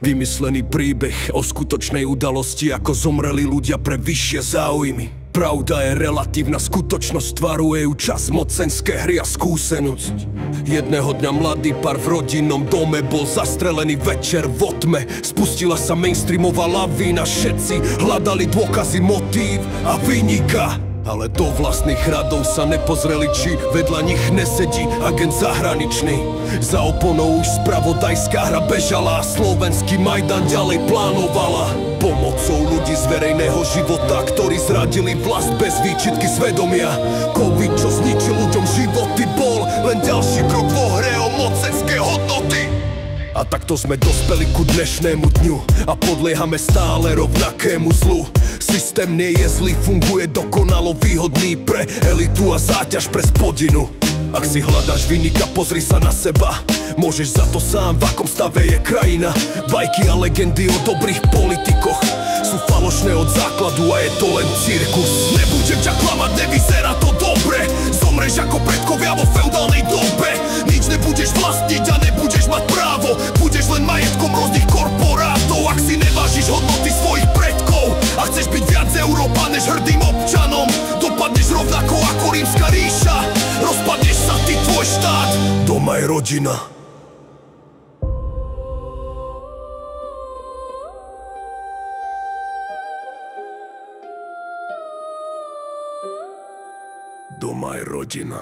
Vymyslený príbeh o skutočnej udalosti, ako zomreli ľudia pre vyššie záujmy. Pravda je relatívna, skutočnosť tvaruje ju čas, mocenské hry a skúsenosť. Jedného dňa mladý pár v rodinnom dome bol zastrelený večer vo tme. Spustila sa mainstreamová lavína, všetci hľadali dôkazy, motív a vynika. Ale do vlastných radov sa nepozreli, či vedľa nich nesedí agent zahraničný. Za oponou už spravodajská hra bežala a slovenský Majdan ďalej plánovala. Pomocou ľudí z verejného života, ktorí zradili vlast bez výčitky svedomia. Covid, čo zničil ľuďom životy, bol len ďalší krok vo hre o mocenské hodnoty. A takto sme dospeli ku dnešnému dňu a podliehame stále rovnakému zlu. Systém nie je zlý, funguje dokonalo výhodný pre elitu a záťaž pre spodinu. Ak si hľadáš vynika, pozri sa na seba. Môžeš za to sám, v akom stave je krajina. Bajky a legendy o dobrých politikoch sú falošné od základu a je to len cirkus. Nebudem ťa klamať, nevyzerá to dobre. Zomreš ako predkovia vo feudálnej dobe. Nič nebudeš vlastniť a nebudeš mať právo. Budeš len majetkom rôznych korporátov. Ak si nevážiš hodnoty svojich predkov a chceš byť viac Európa než hrdým občanom, dopadneš rovnako ako rímska ríša. Rozpadneš sa ty, tvoj štát. Doma je rodina. Doma je rodina.